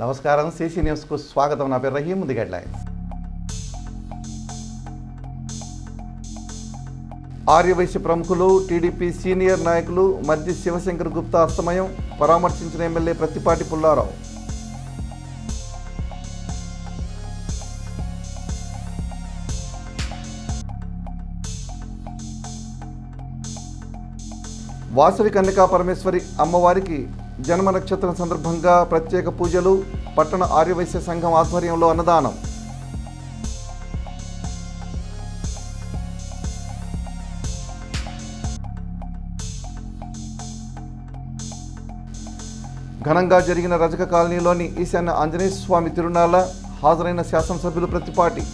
నమస్కారం సిసి న్యూస్కు స్వాగతం. నా పేరు రహీం. ముందుగా హెడ్లైన్స్. ఆర్యవైశ్య ప్రముఖులు, టీడీపీ సీనియర్ నాయకులు మద్ది శివశంకర్ గుప్తా అస్తమయం, పరామర్శించిన ఎమ్మెల్యే ప్రత్తిపాటి పుల్లారావు. వాసవి కన్యకా పరమేశ్వరి అమ్మవారికి జన్మ నక్షత్రం సందర్భంగా ప్రత్యేక పూజలు, పట్టణ ఆర్యవైశ్య సంఘం ఆధ్వర్యంలో అన్నదానం. ఘనంగా జరిగిన రజక కాలనీలోని ఈశాన్య ఆంజనేయ స్వామి తిరునాళ్ల, హాజరైన శాసనసభ్యులు ప్రత్తిపాటి.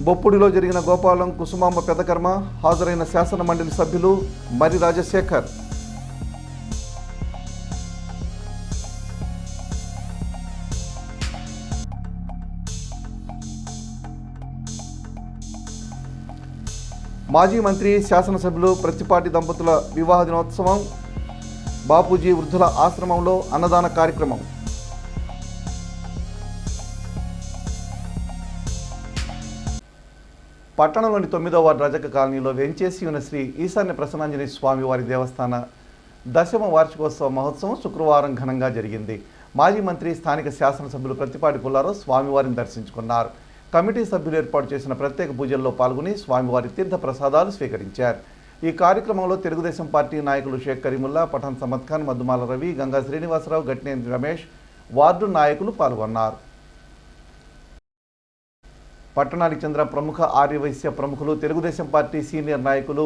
బొప్పుడిలో జరిగిన గోపాలం కుసుమాంబ పెదకర్మ, హాజరైన శాసన మండలి సభ్యులు మరి రాజశేఖర్. మాజీ మంత్రి, శాసనసభ్యులు ప్రత్తిపాటి దంపతుల వివాహ దినోత్సవం, బాపూజీ వృద్ధుల ఆశ్రమంలో అన్నదాన కార్యక్రమం. పట్టణంలోని 9వ వార్డు రజక కాలనీలో వెంచేసి ఉన్న శ్రీ ఈశాన్య ప్రసన్నాంజనేయ స్వామి వారి దేవస్థాన 10వ వార్షికోత్సవ మహోత్సవం శుక్రవారం ఘనంగా జరిగింది. మాజీ మంత్రి, స్థానిక శాసనసభ్యులు ప్రత్తిపాటి పుల్లారావు స్వామివారిని దర్శించుకున్నారు. కమిటీ సభ్యులు ఏర్పాటు చేసిన ప్రత్యేక పూజల్లో పాల్గొని స్వామివారి తీర్థ ప్రసాదాలు స్వీకరించారు. ఈ కార్యక్రమంలో తెలుగుదేశం పార్టీ నాయకులు షేక్ కరీముల్లా, పఠాన్ సమద్ ఖాన్, మద్దుమాల రవి, గంగా శ్రీనివాసరావు, గట్టినేని రమేష్, వార్డు నాయకులు పాల్గొన్నారు. పట్టణానికి చెందిన ప్రముఖ ఆర్యవైశ్య ప్రముఖులు, తెలుగుదేశం పార్టీ సీనియర్ నాయకులు,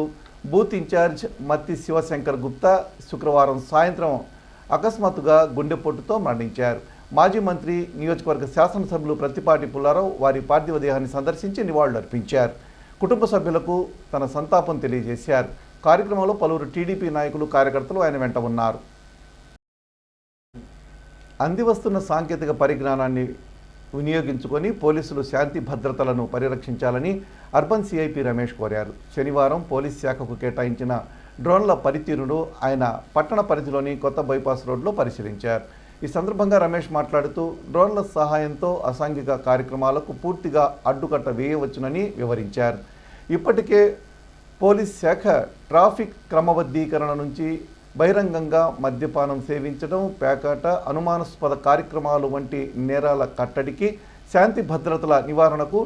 బూత్ ఇన్ఛార్జ్ మత్తి శివశంకర్ గుప్తా శుక్రవారం సాయంత్రం అకస్మాత్తుగా గుండెపోటుతో మరణించారు. మాజీ మంత్రి, నియోజకవర్గ శాసనసభ్యులు ప్రత్తిపాటి పుల్లారావు వారి పార్థివ దేహాన్ని సందర్శించి నివాళులర్పించారు. కుటుంబ సభ్యులకు తన సంతాపం తెలియజేశారు. కార్యక్రమంలో పలువురు టీడీపీ నాయకులు, కార్యకర్తలు ఆయన వెంట ఉన్నారు. అందివస్తున్న సాంకేతిక పరిజ్ఞానాన్ని వినియోగించుకొని పోలీసులు శాంతి భద్రతలను పరిరక్షించాలని అర్బన్ సిఐపి రమేష్ కోరారు. శనివారం పోలీస్ శాఖకు కేటాయించిన డ్రోన్ల పనితీరును ఆయన పట్టణ పరిధిలోని కొత్త బైపాస్ రోడ్లో పరిశీలించారు. ఈ సందర్భంగా రమేష్ మాట్లాడుతూ, డ్రోన్ల సహాయంతో అసాంఘిక కార్యక్రమాలకు పూర్తిగా అడ్డుకట్ట వేయవచ్చునని వివరించారు. ఇప్పటికే పోలీస్ శాఖ ట్రాఫిక్ క్రమబద్ధీకరణ నుంచి బహిరంగంగా మద్యపానం సేవించడం, పేకాట, అనుమానాస్పద కార్యక్రమాలు వంటి నేరాల కట్టడికి, శాంతి భద్రతల నివారణకు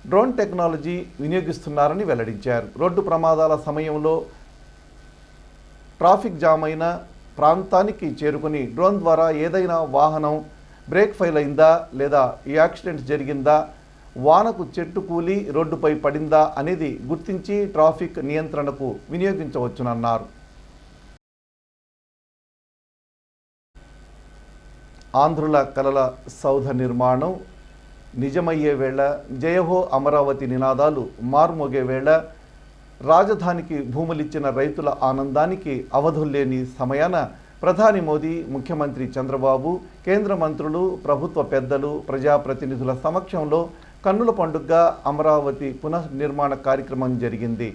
డ్రోన్ టెక్నాలజీ వినియోగిస్తున్నారని వెల్లడించారు. రోడ్డు ప్రమాదాల సమయంలో ట్రాఫిక్ జామ్ అయిన ప్రాంతానికి చేరుకుని డ్రోన్ ద్వారా ఏదైనా వాహనం బ్రేక్ ఫెయిల్ అయిందా, లేదా యాక్సిడెంట్ జరిగిందా, వానకు చెట్టు కూలి రోడ్డుపై పడిందా అనేది గుర్తించి ట్రాఫిక్ నియంత్రణకు వినియోగించవచ్చునన్నారు. ఆంధ్రుల కలల సౌధ నిర్మాణం నిజమయ్యే వేళ, జయహో అమరావతి నినాదాలు మార్మోగే వేళ, రాజధానికి భూములిచ్చిన రైతుల ఆనందానికి అవధుల్లేని సమయాన ప్రధాని మోదీ, ముఖ్యమంత్రి చంద్రబాబు, కేంద్ర మంత్రులు, ప్రభుత్వ పెద్దలు, ప్రజాప్రతినిధుల సమక్షంలో కన్నుల పండుగగా అమరావతి పునర్నిర్మాణ కార్యక్రమం జరిగింది.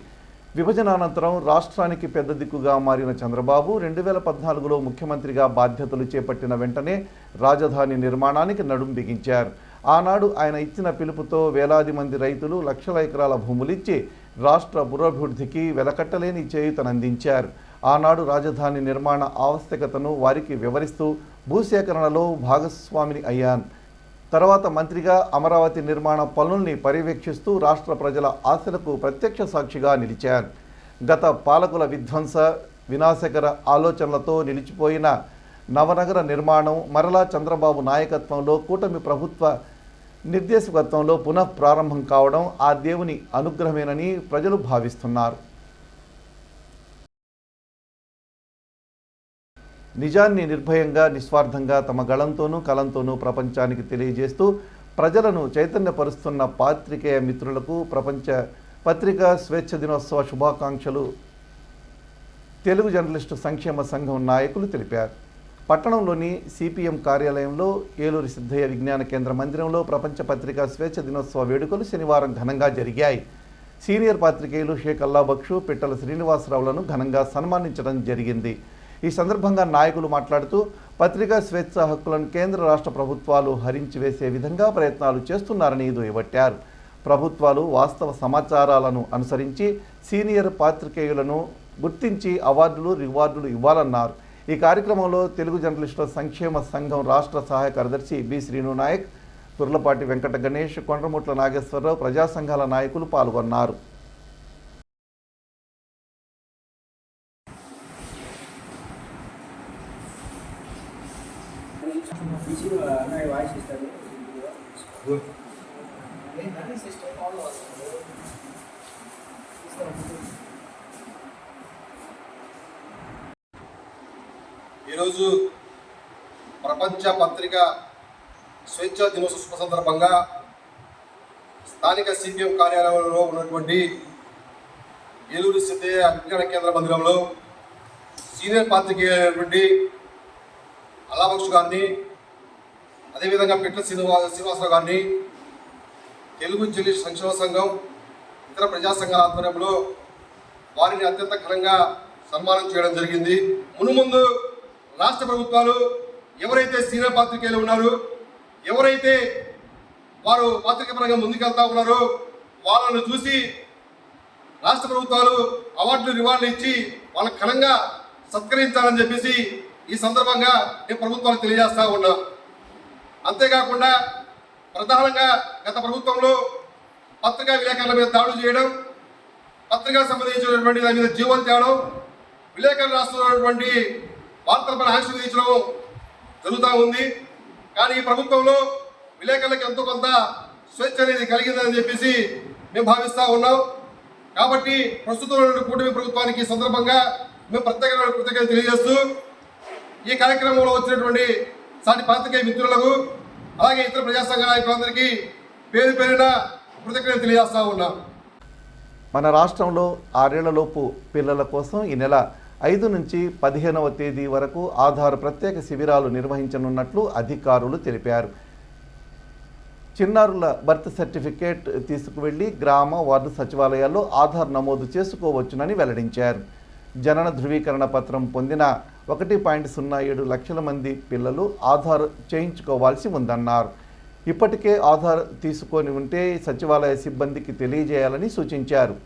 విభజనానంతరం రాష్ట్రానికి పెద్ద దిక్కుగా మారిన చంద్రబాబు 2014లో ముఖ్యమంత్రిగా బాధ్యతలు చేపట్టిన వెంటనే రాజధాని నిర్మాణానికి నడుం బిగించారు. ఆనాడు ఆయన ఇచ్చిన పిలుపుతో వేలాది మంది రైతులు లక్షల ఎకరాల భూములిచ్చి రాష్ట్ర పురోభివృద్ధికి వెలకట్టలేని చేయూతనందించారు. ఆనాడు రాజధాని నిర్మాణ ఆవశ్యకతను వారికి వివరిస్తూ భూసేకరణలో భాగస్వామిని అయ్యాను. తర్వాత మంత్రిగా అమరావతి నిర్మాణ పనుల్ని పర్యవేక్షిస్తూ రాష్ట్ర ప్రజల ఆశలకు ప్రత్యక్ష సాక్షిగా నిలిచారు. గత పాలకుల విధ్వంస వినాశకర ఆలోచనలతో నిలిచిపోయిన నవనగర నిర్మాణం మరలా చంద్రబాబు నాయకత్వంలో, కూటమి ప్రభుత్వ నిర్దేశకత్వంలో పునఃప్రారంభం కావడం ఆ దేవుని అనుగ్రహమేనని ప్రజలు భావిస్తున్నారు. నిజాన్ని నిర్భయంగా, నిస్వార్థంగా తమ గళంతోనూ కలంతోనూ ప్రపంచానికి తెలియజేస్తూ ప్రజలను చైతన్యపరుస్తున్న పాత్రికేయ మిత్రులకు ప్రపంచ పత్రికా స్వేచ్ఛ దినోత్సవ శుభాకాంక్షలు తెలుగు జర్నలిస్టు సంక్షేమ సంఘం నాయకులు తెలిపారు. పట్టణంలోని సిపిఎం కార్యాలయంలో ఏలూరు సిద్ధయ్య విజ్ఞాన కేంద్ర మందిరంలో ప్రపంచ పత్రికా స్వేచ్ఛ దినోత్సవ వేడుకలు శనివారం ఘనంగా జరిగాయి. సీనియర్ పాత్రికేయులు షేక్ అల్లాబక్షు, పిట్టల శ్రీనివాసరావులను ఘనంగా సన్మానించడం జరిగింది. ఈ సందర్భంగా నాయకులు మాట్లాడుతూ పత్రికా స్వేచ్ఛ హక్కులను కేంద్ర రాష్ట్ర ప్రభుత్వాలు హరించి వేసే విధంగా ప్రయత్నాలు చేస్తున్నారని దుయ్యబట్టారు. ప్రభుత్వాలు వాస్తవ సమాచారాలను అనుసరించి సీనియర్ పాత్రికేయులను గుర్తించి అవార్డులు, రివార్డులు ఇవ్వాలన్నారు. ఈ కార్యక్రమంలో తెలుగు జర్నలిస్టుల సంక్షేమ సంఘం రాష్ట్ర సహాయ కార్యదర్శి బి శ్రీను నాయక్, తుర్లపాటి వెంకట గణేష్, కొండ్రముట్ల నాగేశ్వరరావు, ప్రజా సంఘాల నాయకులు పాల్గొన్నారు. ఈరోజు ప్రపంచ పత్రికా స్వేచ్ఛ దినోత్సవ శుభ సందర్భంగా స్థానిక సిపిఎం కార్యాలయంలో ఉన్నటువంటి ఏలూరు సిద్ధయ్య విజ్ఞాన కేంద్ర మందిరంలో సీనియర్ పాత్రికేయులైనటువంటి అల్లాబక్షు గారిని, అదేవిధంగా పిట్ల శ్రీనివాసరావు గారిని తెలుగు జర్నలిస్టుల సంక్షేమ సంఘం, ఇతర ప్రజా సంఘాల ఆధ్వర్యంలో వారిని అత్యంత ఘనంగా సన్మానం చేయడం జరిగింది. మునుముందు రాష్ట్ర ప్రభుత్వాలు ఎవరైతే సీనియర్ పాత్రికేయులు ఉన్నారో, ఎవరైతే వారు పాత్రిక పరంగా ముందుకెళ్తా ఉన్నారో వాళ్ళను చూసి రాష్ట్ర ప్రభుత్వాలు అవార్డులు, రివార్డులు ఇచ్చి వాళ్ళకు ఘనంగా సత్కరించాలని చెప్పేసి ఈ సందర్భంగా నేను ప్రభుత్వాలకు తెలియజేస్తా ఉన్నా. అంతేకాకుండా ప్రధానంగా గత ప్రభుత్వంలో పత్రికా విలేకరుల మీద దాడులు చేయడం, పత్రికలకు సంబంధించినటువంటి దాని మీద జీవం తేవడం, విలేకరులు రాస్తున్నటువంటి వార్తలపై ఆంక్షలు విధించడం జరుగుతూ ఉంది. కానీ ఈ ప్రభుత్వంలో విలేకరులకు ఎంతో కొంత స్వేచ్ఛ అనేది కలిగిందని చెప్పేసి మేము భావిస్తూ ఉన్నాం. కాబట్టి ప్రస్తుతం కూటమి ప్రభుత్వానికి సందర్భంగా మేము ప్రత్యేకమైన కృతజ్ఞతలు తెలియజేస్తూ ఈ కార్యక్రమంలో వచ్చినటువంటి సాటి పాత్రికేయ మిత్రులకు, అలాగే ఇతర ప్రజా సంఘ నాయకులందరికీ పేరు పేరున కృతజ్ఞతలు తెలియజేస్తూ ఉన్నాం. మన రాష్ట్రంలో 6 ఏళ్లలోపు పిల్లల కోసం ఈ నెల 5 నుంచి 15వ తేదీ వరకు ఆధార్ ప్రత్యేక శిబిరాలు నిర్వహించనున్నట్లు అధికారులు తెలిపారు. చిన్నారుల బర్త్ సర్టిఫికేట్ తీసుకువెళ్లి గ్రామ, వార్డు సచివాలయాల్లో ఆధార్ నమోదు చేసుకోవచ్చునని వెల్లడించారు. జనన ధృవీకరణ పత్రం పొందిన 1.07 లక్షల మంది పిల్లలు ఆధార్ చేయించుకోవాల్సి ఉందన్నారు. ఇప్పటికే ఆధార్ తీసుకొని ఉంటే సచివాలయ సిబ్బందికి తెలియజేయాలని సూచించారు.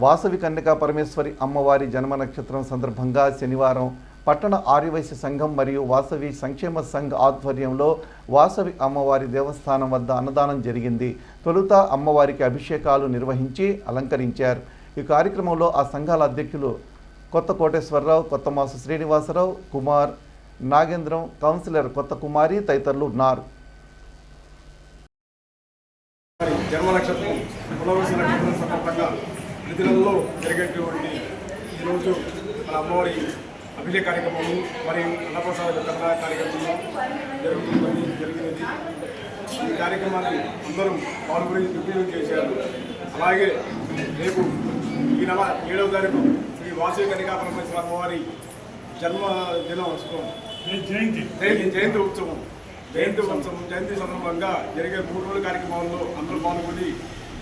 వాసవి కన్యకా పరమేశ్వరి అమ్మవారి జన్మ నక్షత్రం సందర్భంగా శనివారం పట్టణ ఆర్యవైశ్య సంఘం మరియు వాసవి సంక్షేమ సంఘ్ ఆధ్వర్యంలో వాసవి అమ్మవారి దేవస్థానం వద్ద అన్నదానం జరిగింది. తొలుత అమ్మవారికి అభిషేకాలు నిర్వహించి అలంకరించారు. ఈ కార్యక్రమంలో ఆ సంఘాల అధ్యక్షులు కొత్త కోటేశ్వరరావు, కొత్తమాసు శ్రీనివాసరావు, కుమార్, నాగేంద్రం, కౌన్సిలర్ కొత్త కుమారి తదితరులు ఉన్నారు. జన్మ నక్షత్రం పునర్వసు నక్షత్రం సందర్భంగా ప్రతిలలో జరిగేటువంటి ఈరోజు మన అమ్మవారి అభిషేక కార్యక్రమము మరియు అన్నప్రసాద వితరణ కార్యక్రమము జరిగినది. ఈ కార్యక్రమాన్ని అందరూ పాల్గొని దిగ్విజయం చేశారు. అలాగే రేపు ఈ నెల 7వ తారీఖు శ్రీ వాసవి కన్యకా పరమేశ్వరి అమ్మవారి జన్మదినోత్సవం జయంతి సందర్భంగా జరిగే 3 రోజుల కార్యక్రమంలో అందరూ పాల్గొని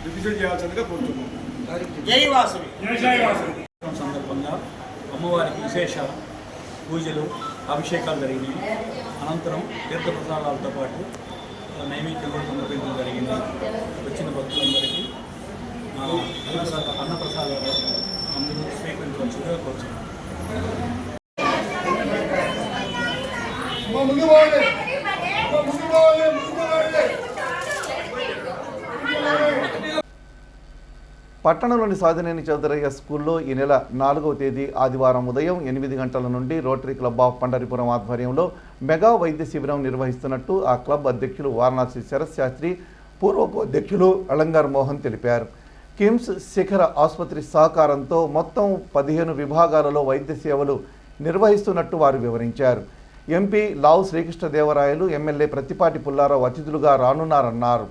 దిగ్విజయం చేయాల్సిందిగా కోరుతున్నాం. జై వాసవి సందర్భంగా అమ్మవారికి విశేష పూజలు, అభిషేకాలు జరిగినాయి. అనంతరం తీర్థప్రసాదాలతో పాటు నైవేద్యం కూడా సమర్పించడం జరిగింది. వచ్చిన భక్తులందరికీ అన్నప్రసాదాలు అందరూ స్వీకరించవలసిందిగా కోరుతున్నాం. పట్టణంలోని సాధినేని చౌదరయ్య స్కూల్లో ఈ నెల 4వ తేదీ ఆదివారం ఉదయం 8 గంటల నుండి రోటరీ క్లబ్ ఆఫ్ పండరిపురం ఆధ్వర్యంలో మెగా వైద్య శిబిరం నిర్వహిస్తున్నట్టు ఆ క్లబ్ అధ్యక్షులు వారణాసి శరత్ శాస్త్రి, పూర్వపు అధ్యక్షులు అలంగార్ మోహన్ తెలిపారు. కిమ్స్ శిఖర ఆసుపత్రి సహకారంతో మొత్తం 15 విభాగాలలో వైద్య సేవలు నిర్వహిస్తున్నట్టు వారు వివరించారు. ఎంపీ లావు శ్రీకృష్ణదేవరాయలు, ఎమ్మెల్యే ప్రత్తిపాటి పుల్లారావు అతిథులుగా రానున్నారన్నారు.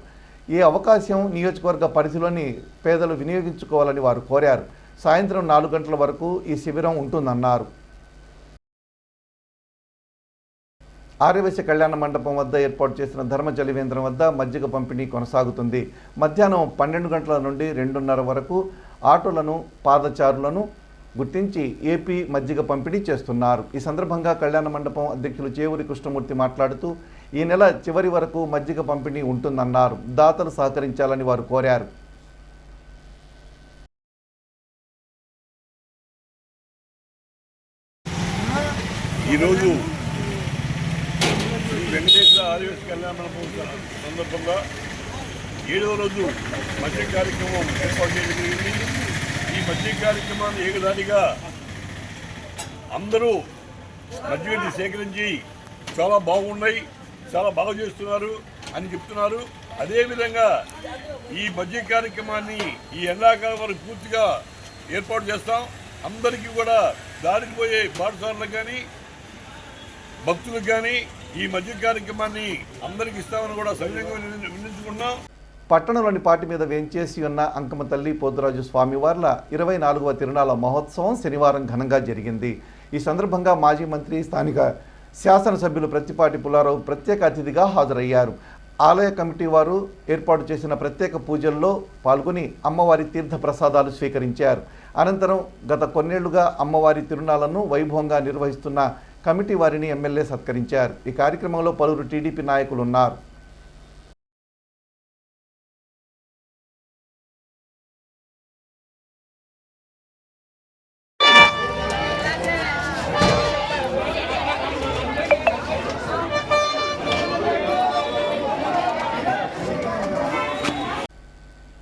ఈ అవకాశం నియోజకవర్గ పరిధిలోని పేదలు వినియోగించుకోవాలని వారు కోరారు. సాయంత్రం 4 గంటల వరకు ఈ శిబిరం ఉంటుందన్నారు. ఆర్యవైశ్య కళ్యాణ మండపం వద్ద ఏర్పాటు చేసిన ధర్మ జలివేంద్రం వద్ద మజ్జిగ పంపిణీ కొనసాగుతుంది. మధ్యాహ్నం 12 గంటల నుండి 2:30 వరకు ఆటోలను, పాదచారులను గుర్తించి ఏపీ మజ్జిగ పంపిణీ చేస్తున్నారు. ఈ సందర్భంగా కళ్యాణ మండపం అధ్యక్షులు చేవూరి కృష్ణమూర్తి మాట్లాడుతూ ఈ నెల చివరి వరకు మజ్జిగ పంపిణీ ఉంటుందన్నారు. దాతలు సహకరించాలని వారు కోరారు. ఈరోజు వెంకటేశ్వర ఆదివాసీ కళ్యాణ మండపం సందర్భంగా 7వ రోజు మజ్జిగ కార్యక్రమం ఏర్పాటు చేయడం జరిగింది. ఈ మజ్జిగ కార్యక్రమాన్ని ఏకదాటిగా అందరూ మజ్జిగని సేకరించి చాలా బాగున్నాయి, చాలా బాగా చేస్తున్నారు అని చెప్తున్నారు. అదేవిధంగా ఈ మజ్జిగ కార్యక్రమాన్ని ఈ ఎండాకాలం వరకు పూర్తిగా ఏర్పాటు చేస్తాం. అందరికీ కూడా దారికి పోయే పాఠశాలకు కానీ భక్తులకు కానీ ఈ మజ్జిగ కార్యక్రమాన్ని అందరికి ఇస్తామని కూడా సవినయంగా వినియోగించుకున్నాం. పట్టణంలోని పాటి మీద వేంచేసి ఉన్న అంకమ్మ తల్లి పోతురాజు స్వామివార్ల 24వ తిరునాళ్ల మహోత్సవం శనివారం ఘనంగా జరిగింది. ఈ సందర్భంగా మాజీ మంత్రి, స్థానిక శాసనసభ్యులు ప్రత్తిపాటి పుల్లారావు ప్రత్యేక అతిథిగా హాజరయ్యారు. ఆలయ కమిటీ వారు ఏర్పాటు చేసిన ప్రత్యేక పూజల్లో పాల్గొని అమ్మవారి తీర్థ ప్రసాదాలు స్వీకరించారు. అనంతరం గత కొన్నేళ్లుగా అమ్మవారి తిరునాళ్లను వైభవంగా నిర్వహిస్తున్న కమిటీ వారిని ఎమ్మెల్యే సత్కరించారు. ఈ కార్యక్రమంలో పలువురు టీడీపీ నాయకులు ఉన్నారు.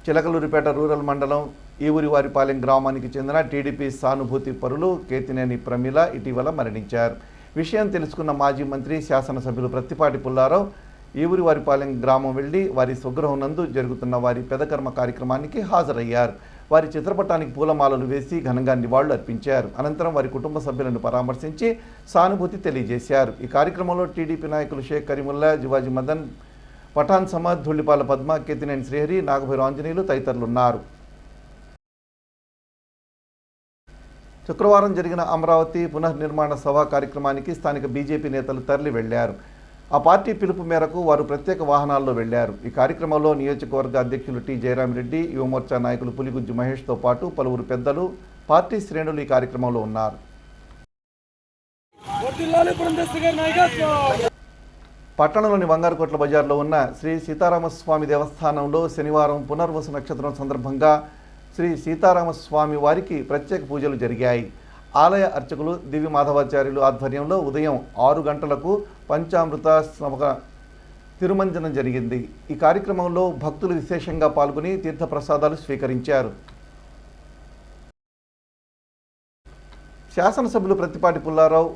చిలకలూరిపేట రూరల్ మండలం ఈవురివారిపాలెం గ్రామానికి చెందిన టీడీపీ సానుభూతి పరులు కేతినేని ప్రమీల ఇటీవల మరణించారు. విషయం తెలుసుకున్న మాజీ మంత్రి, శాసనసభ్యులు ప్రత్తిపాటి పుల్లారావు ఈవురివారిపాలెం గ్రామం వెళ్లి వారి స్వగృహం నందు జరుగుతున్న వారి పెదకర్మ కార్యక్రమానికి హాజరయ్యారు. వారి చిత్రపటానికి పూలమాలలు వేసి ఘనంగా నివాళులు అర్పించారు. అనంతరం వారి కుటుంబ సభ్యులను పరామర్శించి సానుభూతి తెలియజేశారు. ఈ కార్యక్రమంలో టీడీపీ నాయకులు షేక్ కరీముల్లా, జివాజీ మదన్, పఠాన్ సమద్, ధుళ్లిపాల పద్మ, కేతినేని శ్రీహరి, నాగభైరు ఆంజనేయులు తదితరులున్నారు. శుక్రవారం జరిగిన అమరావతి పునర్నిర్మాణ సభ కార్యక్రమానికి స్థానిక బీజేపీ నేతలు తరలి వెళ్లారు. ఆ పార్టీ పిలుపు మేరకు వారు ప్రత్యేక వాహనాల్లో వెళ్లారు. ఈ కార్యక్రమంలో నియోజకవర్గ అధ్యక్షులు టి జయరామిరెడ్డి, యువమోర్చా నాయకులు పులిగుజ్జు మహేష్తో పాటు పలువురు పెద్దలు, పార్టీ శ్రేణులు ఈ కార్యక్రమంలో ఉన్నారు. పట్టణంలోని బంగారుకోట్ల బజార్లో ఉన్న శ్రీ సీతారామస్వామి దేవస్థానంలో శనివారం పునర్వసు నక్షత్రం సందర్భంగా శ్రీ సీతారామస్వామి వారికి ప్రత్యేక పూజలు జరిగాయి. ఆలయ అర్చకులు దివ్య మాధవాచార్యులు ఆధ్వర్యంలో ఉదయం 6 గంటలకు పంచామృత తిరుమంజనం జరిగింది. ఈ కార్యక్రమంలో భక్తులు విశేషంగా పాల్గొని తీర్థప్రసాదాలు స్వీకరించారు. శాసనసభ్యులు ప్రత్తిపాటి పుల్లారావు,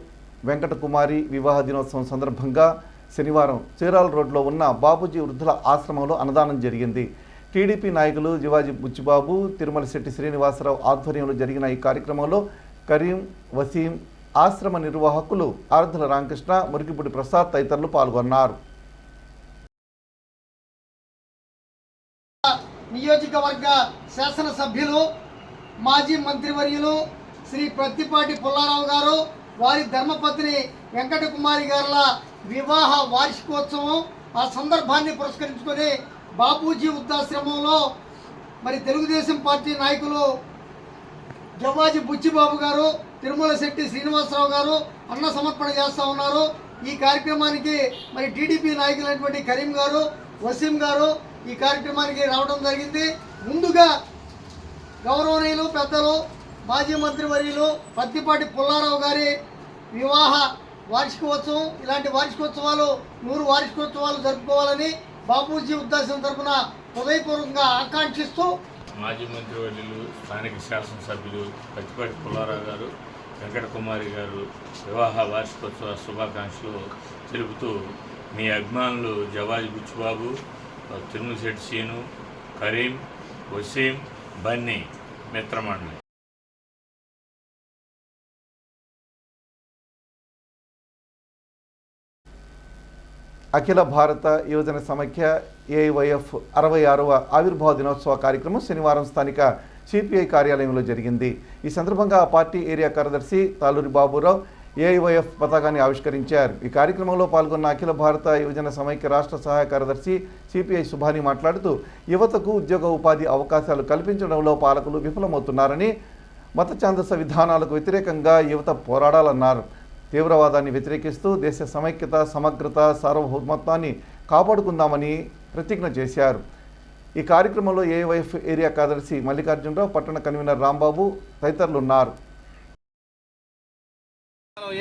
వెంకటకుమారి వివాహ దినోత్సవం సందర్భంగా శనివారం చీరాల రోడ్లో ఉన్న బాబూజీ వృద్ధుల ఆశ్రమంలో అన్నదానం జరిగింది. టీడీపీ నాయకులు జివాజీ బుచ్చిబాబు, తిరుమల శెట్టి శ్రీనివాసరావు ఆధ్వర్యంలో జరిగిన ఈ కార్యక్రమంలో కరీం, వసీం, ఆశ్రమ నిర్వాహకులు ఆర్ధల రామకృష్ణ, మురికిపూడి ప్రసాద్ తదితరులు పాల్గొన్నారు. నియోజకవర్గ శాసనసభ్యులు, మాజీ మంత్రివర్యులు శ్రీ ప్రత్తిపాటి పుల్లారావు గారు, వారి ధర్మపత్ని వెంకటకుమారి గారుల వివాహ వార్షికోత్సవం, ఆ సందర్భాన్ని పురస్కరించుకొని బాపూజీ వృద్ధాశ్రమంలో మరి తెలుగుదేశం పార్టీ నాయకులు జవాజీ బుచ్చిబాబు గారు, తిరుమల శెట్టి శ్రీనివాసరావు గారు అన్న సమర్పణ చేస్తూ ఉన్నారు. ఈ కార్యక్రమానికి మరి టీడీపీ నాయకులైనటువంటి కరీం గారు, వసీం గారు ఈ కార్యక్రమానికి రావడం జరిగింది. ముందుగా గౌరవనీయులు పెద్దలు మాజీ మంత్రివర్యులు ప్రత్తిపాటి పుల్లారావు గారి వివాహ వార్షికోత్సవం, ఇలాంటి వార్షికోత్సవాలు 100 వార్షికోత్సవాలు జరుపుకోవాలని బాపూజీ ఉద్దేశం తరఫున హృదయపూర్వకంగా ఆకాంక్షిస్తూ మాజీ మంత్రివర్యులు, స్థానిక శాసనసభ్యులు ప్రత్తిపాటి పుల్లారావు గారు, వెంకటకుమారి గారు వివాహ వార్షికోత్సవ శుభాకాంక్షలు తెలుపుతూ మీ అభిమానులు జవాజీ బుచ్చిబాబు, తిరుమల శెట్టి సీను, కరీం, వసీం, బన్నీ మిత్రమండలి. అఖిల భారత యువజన సమైక్య ఏఐవైఎఫ్ 66వ ఆవిర్భావ దినోత్సవ కార్యక్రమం శనివారం స్థానిక సిపిఐ కార్యాలయంలో జరిగింది. ఈ సందర్భంగా ఆ పార్టీ ఏరియా కార్యదర్శి తాలూరి బాబురావు ఏఐవైఎఫ్ పతాకాన్ని ఆవిష్కరించారు. ఈ కార్యక్రమంలో పాల్గొన్న అఖిల భారత యువజన సమైక్య రాష్ట్ర సహాయ కార్యదర్శి సిపిఐ సుభాని మాట్లాడుతూ యువతకు ఉద్యోగ ఉపాధి అవకాశాలు కల్పించడంలో పాలకులు విఫలమవుతున్నారని, మత ఛాందస విధానాలకు వ్యతిరేకంగా యువత పోరాడాలన్నారు. తీవ్రవాదాన్ని వ్యతిరేకిస్తూ దేశ సమైక్యత, సమగ్రత, సార్వభౌమత్వాన్ని కాపాడుకుందామని ప్రతిజ్ఞ చేశారు. ఈ కార్యక్రమంలో ఏఐవైఎఫ్ ఏరియా కార్యదర్శి మల్లికార్జునరావు, పట్టణ కన్వీనర్ రాంబాబు తదితరులు ఉన్నారు.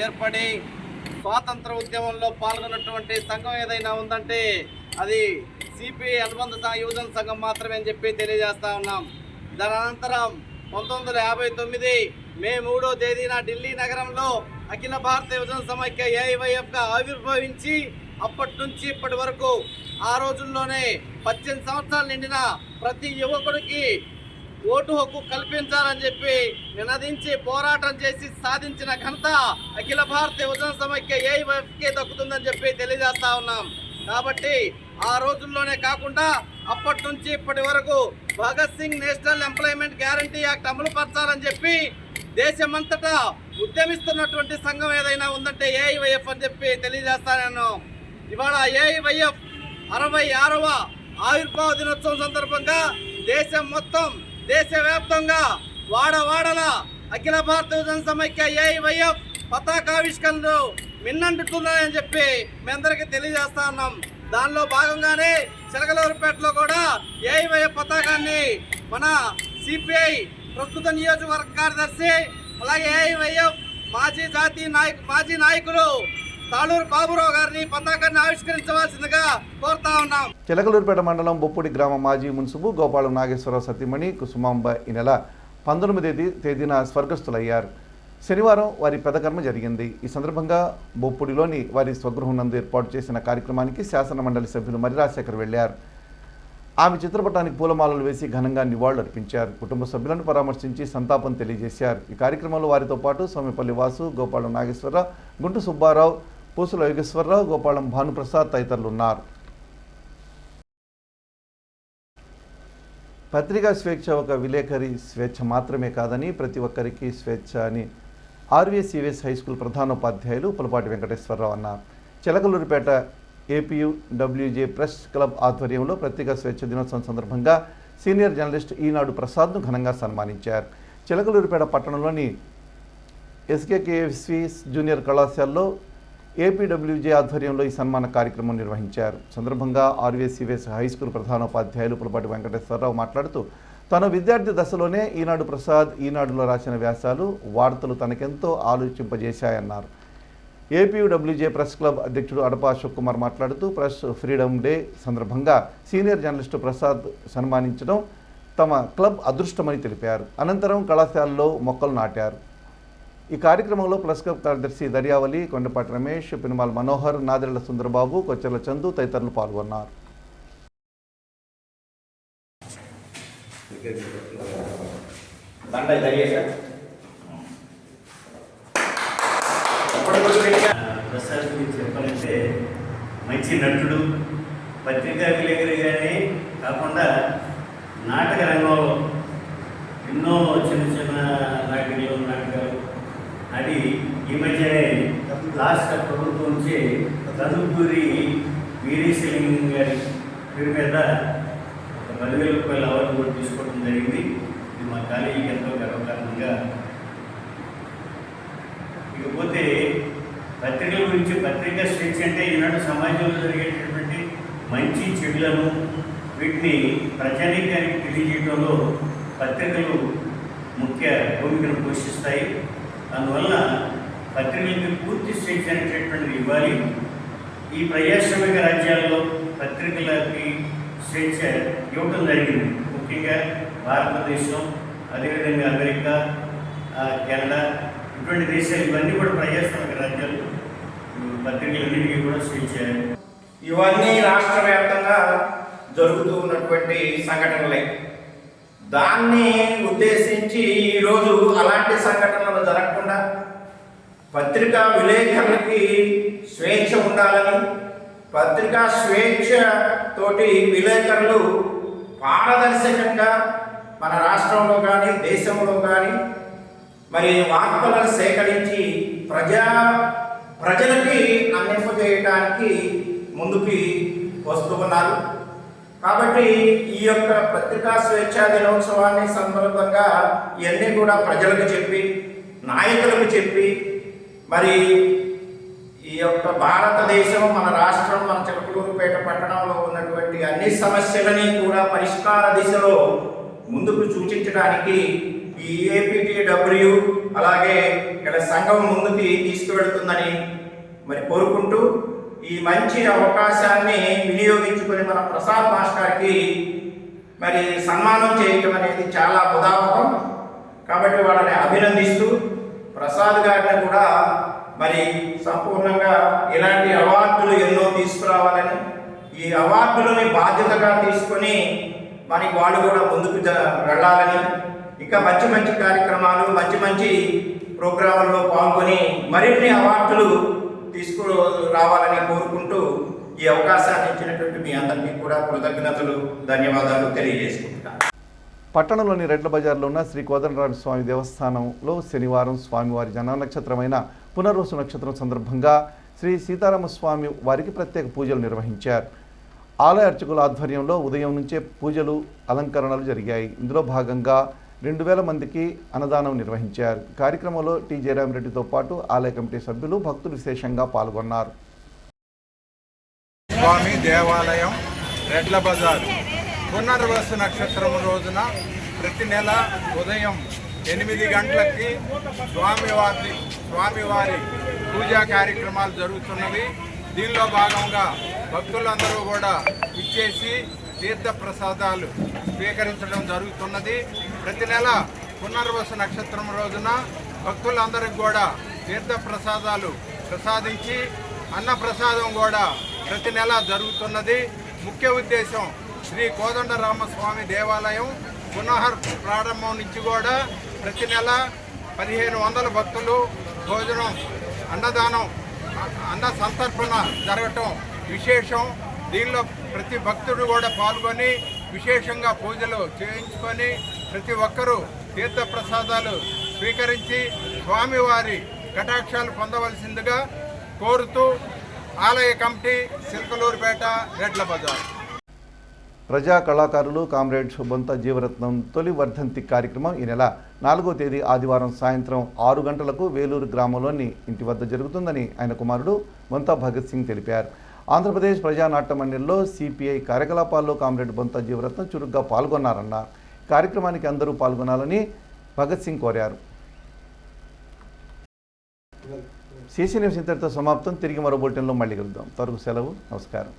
ఏర్పడి స్వాతంత్ర ఉద్యమంలో పాల్గొన్నటువంటి సంఘం ఏదైనా ఉందంటే అది సిపిఐ అనుబంధ యువజన సంఘం మాత్రమే అని చెప్పి తెలియజేస్తా ఉన్నాం. దాని అనంతరం 1959 మే 3వ తేదీన ఢిల్లీ నగరంలో అఖిల భారత యువజన సమైక్య ఏఐవైఎఫ్గా ఆవిర్భవించి అప్పటి నుంచి ఇప్పటి వరకు ఆ రోజుల్లోనే 18 సంవత్సరాలు నిండిన ప్రతి యువకుడికి ఓటు హక్కు కల్పించాలని చెప్పి నినదించి పోరాటం చేసి సాధించిన ఘనత అఖిల భారత యువజన సమైక్య ఏఐవైఎఫ్కే దక్కుతుందని చెప్పి తెలియజేస్తా ఉన్నాం. కాబట్టి ఆ రోజుల్లోనే కాకుండా అప్పటి నుంచి ఇప్పటి వరకు Bhagat Singh national employment guarantee act అమలు పరచాలని చెప్పి దేశమంతటా ఉద్యమిస్తున్నటువంటి సంఘం ఏదైనా ఉందంటే ఏఐవైఎఫ్ అని చెప్పి తెలియజేస్తాను. ఇవాళ ఏఐవైఎఫ్ 66వ ఆవిర్భావ దినోత్సవం సందర్భంగా దేశం మొత్తం, దేశవ్యాప్తంగా వాడవాడల అఖిల భారత యువజన సమైక్య ఏఐవైఎఫ్ పతాకావిష్కరణలు మిన్నంటుతున్నాయని చెప్పి మీ అందరికీ తెలియజేస్తా ఉన్నాం. దానిలో భాగంగానే చిలకలూరుపేటలో కూడా ఏఐవైఎఫ్ పతాకాన్ని మన సిపిఐ ప్రస్తుత నియోజకవర్గ కార్యదర్శి అలాగే ఏఐవైఎఫ్ మాజీ నాయకులు తాళూరు బాబురావు గారిని పతాకాన్ని ఆవిష్కరించవలసిందిగా కోరుతా ఉన్నాం. చిలకలూరుపేట మండలం బొప్పుడి గ్రామ మాజీ మున్సిపు గోపాలం నాగేశ్వరరావు సతీమణి కుసుమాంబ ఈ నెల 19వ తేదీన స్వర్గస్థులయ్యారు. శనివారం వారి పెదకర్మ జరిగింది. ఈ సందర్భంగా బొప్పుడిలోని వారి స్వగృహం నందు ఏర్పాటు చేసిన కార్యక్రమానికి శాసన మండలి సభ్యులు మరి రాజశేఖర్ వెళ్లారు. ఆమె చిత్రపటానికి పూలమాలలు వేసి ఘనంగా నివాళులర్పించారు. కుటుంబ సభ్యులను పరామర్శించి సంతాపం తెలియజేశారు. ఈ కార్యక్రమంలో వారితో పాటు సోమేపల్లి వాసు, గోపాలం నాగేశ్వరరావు, గుంటు సుబ్బారావు, పూసుల యోగేశ్వరరావు, గోపాలం భానుప్రసాద్ తదితరులు ఉన్నారు. పత్రికా స్వేచ్ఛ ఒక విలేకరి స్వేచ్ఛ మాత్రమే కాదని ప్రతి ఒక్కరికి స్వేచ్ఛ అని ఆర్వీఎస్ఈవీఎస్ హై స్కూల్ ప్రధానోపాధ్యాయులు పులపాటి వెంకటేశ్వరరావు అన్నారు. చిలకలూరుపేట ఏపీయూడబ్ల్యూజే ప్రెస్ క్లబ్ ఆధ్వర్యంలో పత్రికా స్వేచ్ఛ దినోత్సవం సందర్భంగా సీనియర్ జర్నలిస్ట్ ఈనాడు ప్రసాద్ను ఘనంగా సన్మానించారు. చిలకలూరుపేట పట్టణంలోని ఎస్కేకేఎఫ్సి జూనియర్ కళాశాలలో ఏపీడబ్ల్యూజే ఆధ్వర్యంలో ఈ సన్మాన కార్యక్రమం నిర్వహించారు. సందర్భంగా ఆర్వీఎస్ఈవీఎస్ హై స్కూల్ ప్రధానోపాధ్యాయులు పులపాటి వెంకటేశ్వరరావు మాట్లాడుతూ తన విద్యార్థి దశలోనే ఈనాడు ప్రసాద్ ఈనాడులో రాసిన వ్యాసాలు, వార్తలు తనకెంతో ఆలోచింపజేశాయన్నారు. ఏపీయూడబ్ల్యూజే ప్రెస్ క్లబ్ అధ్యక్షుడు అడపా అశోక్ కుమార్ మాట్లాడుతూ ప్రెస్ ఫ్రీడమ్ డే సందర్భంగా సీనియర్ జర్నలిస్టు ప్రసాద్ సన్మానించడం తమ క్లబ్ అదృష్టమని తెలిపారు. అనంతరం కళాశాలలో మొక్కలు నాటారు. ఈ కార్యక్రమంలో ప్రెస్ క్లబ్ కార్యదర్శి దర్యావళి, కొండపాటి రమేష్, పినుమాల మనోహర్, నాదెళ్ల సుందరబాబు, కొచ్చెర్ల చందు తదితరులు పాల్గొన్నారు. ప్రసాద్ గురించి చెప్పాలంటే మంచి నటుడు, పత్రికా విలేకరిగానే కాకుండా నాటక రంగంలో ఎన్నో చిన్న నాటకాలు అది ఈ మధ్యనే రాష్ట్ర ప్రభుత్వం నుంచి తదుపరి వీరేశలింగం గారి పేరు మీద 10,000 రూపాయల అవార్డు కూడా తీసుకోవడం జరిగింది. ఇది మా కాలేజీకి ఎంతో గర్వకారణంగా. ఇకపోతే పత్రికల గురించి, పత్రికా స్వేచ్ఛ అంటే ఈనాడు సమాజంలో జరిగేటటువంటి మంచి చెడులను వీటిని ప్రజానీకానికి తెలియజేయడంలో పత్రికలు ముఖ్య భూమికను పోషిస్తాయి. అందువల్ల పత్రికలకి పూర్తి స్వేచ్ఛ అనేటటువంటిది ఇవ్వాలి. ఈ ప్రజాస్వామిక రాజ్యాల్లో పత్రికలకి స్వేచ్ఛ ఇవ్వడం జరిగింది. ముఖ్యంగా భారతదేశం, అదేవిధంగా అమెరికా, కెనడా ఇటువంటి దేశాలు ఇవన్నీ కూడా ప్రజాస్వామిక రాజ్యాలు. పత్రికలన్నింటికీ కూడా స్వేచ్ఛ. ఇవన్నీ రాష్ట్ర వ్యాప్తంగా జరుగుతూ ఉన్నటువంటి సంఘటనలే. దాన్ని ఉద్దేశించి ఈరోజు అలాంటి సంఘటనలు జరగకుండా పత్రికా విలేకరులకి స్వేచ్ఛ ఉండాలని, పత్రికా స్వేచ్ఛ తోటి విలేకరులు పారదర్శకంగా మన రాష్ట్రంలో కానీ దేశంలో కానీ మరి వార్తలను సేకరించి ప్రజలకి అందింపజేయడానికి ముందుకి వస్తూ ఉన్నారు. కాబట్టి ఈ యొక్క పత్రికా స్వేచ్ఛా దినోత్సవాన్ని సందర్భంగా ఇవన్నీ కూడా ప్రజలకు చెప్పి, నాయకులకు చెప్పి, మరి ఈ యొక్క భారతదేశం, మన రాష్ట్రం, మన చిలకలూరుపేట పట్టణంలో ఉన్నటువంటి అన్ని సమస్యలని కూడా పరిష్కార దిశలో ముందుకు సూచించడానికి ఈ ఏపీటీడబ్ల్యూ అలాగే ఇక్కడ సంఘం ముందుకి తీసుకువెళ్తుందని మరి కోరుకుంటూ, ఈ మంచి అవకాశాన్ని వినియోగించుకొని మన ప్రసాద్ మాస్టర్కి మరి సన్మానం చేయటం అనేది చాలా ఉదాహరణ. కాబట్టి వాళ్ళని అభినందిస్తూ ప్రసాద్ గారిని కూడా మరి సంపూర్ణంగా ఇలాంటి అవార్డులు ఎన్నో తీసుకురావాలని, ఈ అవార్డులని బాధ్యతగా తీసుకొని మనకి వాళ్ళు కూడా ముందుకు వెళ్ళాలని, ఇంకా మంచి మంచి కార్యక్రమాలు, మంచి మంచి ప్రోగ్రాముల్లో పాల్గొని మరిన్ని అవార్డులు తీసుకురావాలని కోరుకుంటూ ఈ అవకాశాన్ని ఇచ్చినటువంటి మీ అందరికీ కూడా కృతజ్ఞతలు, ధన్యవాదాలు తెలియజేసుకుంటున్నాను. పట్టణంలోని రెడ్ల బజార్లో ఉన్న శ్రీ కోదండరామ స్వామి దేవస్థానంలో శనివారం స్వామివారి జన్మ నక్షత్రమైన పునర్వసు నక్షత్రం సందర్భంగా శ్రీ సీతారామస్వామి వారికి ప్రత్యేక పూజలు నిర్వహించారు. ఆలయ అర్చకుల ఆధ్వర్యంలో ఉదయం నుంచే పూజలు, అలంకరణలు జరిగాయి. ఇందులో భాగంగా 2000 మందికి అన్నదానం నిర్వహించారు. కార్యక్రమంలో టి జయరామరెడ్డితో పాటు ఆలయ కమిటీ సభ్యులు, భక్తులు విశేషంగా పాల్గొన్నారు. స్వామి దేవాలయం రెడ్ల బజార్ పునర్వసు నక్షత్రం రోజున ప్రతి నెల ఉదయం 8 గంటలకి స్వామివారి పూజా కార్యక్రమాలు జరుగుతున్నవి. దీనిలో భాగంగా భక్తులందరూ కూడా ఇచ్చేసి తీర్థ ప్రసాదాలు స్వీకరించడం జరుగుతున్నది. ప్రతి నెల పునర్వసు నక్షత్రం రోజున భక్తులందరికీ కూడా తీర్థ ప్రసాదాలు ప్రసాదించి అన్న ప్రసాదం కూడా ప్రతి నెల జరుగుతున్నది. ముఖ్య ఉద్దేశం శ్రీ కోదండరామస్వామి దేవాలయం ప్రారంభం నుంచి కూడా ప్రతి నెల 1500 భక్తులు భోజనం, అన్నదానం, అన్న సంతర్పణ జరగటం విశేషం. దీనిలో ప్రతి భక్తుడు కూడా పాల్గొని విశేషంగా పూజలు చేయించుకొని ప్రతి ఒక్కరూ తీర్థ ప్రసాదాలు స్వీకరించి స్వామివారి కటాక్షాలు పొందవలసిందిగా కోరుతూ ఆలయ కమిటీ, చిలకలూరుపేట, రెడ్ల బజార్. ప్రజా కళాకారులు కామ్రేడ్ బొంత జీవరత్నం తొలి వర్ధంతి కార్యక్రమం ఈ నెల 4వ తేదీ ఆదివారం సాయంత్రం 6 గంటలకు వేలూరు గ్రామంలోని ఇంటి వద్ద జరుగుతుందని ఆయన కుమారుడు బొంత భగత్ సింగ్ తెలిపారు. ఆంధ్రప్రదేశ్ ప్రజానాట్య మండలిలో సిపిఐ కార్యకలాపాల్లో కామ్రేడ్ బొంత జీవరత్నం చురుగ్గా పాల్గొన్నారన్నారు. కార్యక్రమానికి అందరూ పాల్గొనాలని భగత్ సింగ్ కోరారు. సిసి న్యూస్ ఇంతటితో సమాప్తం. తిరిగి మరో బులెటిన్లో మళ్ళీ కలుద్దాం. త్వరగా సెలవు. నమస్కారం.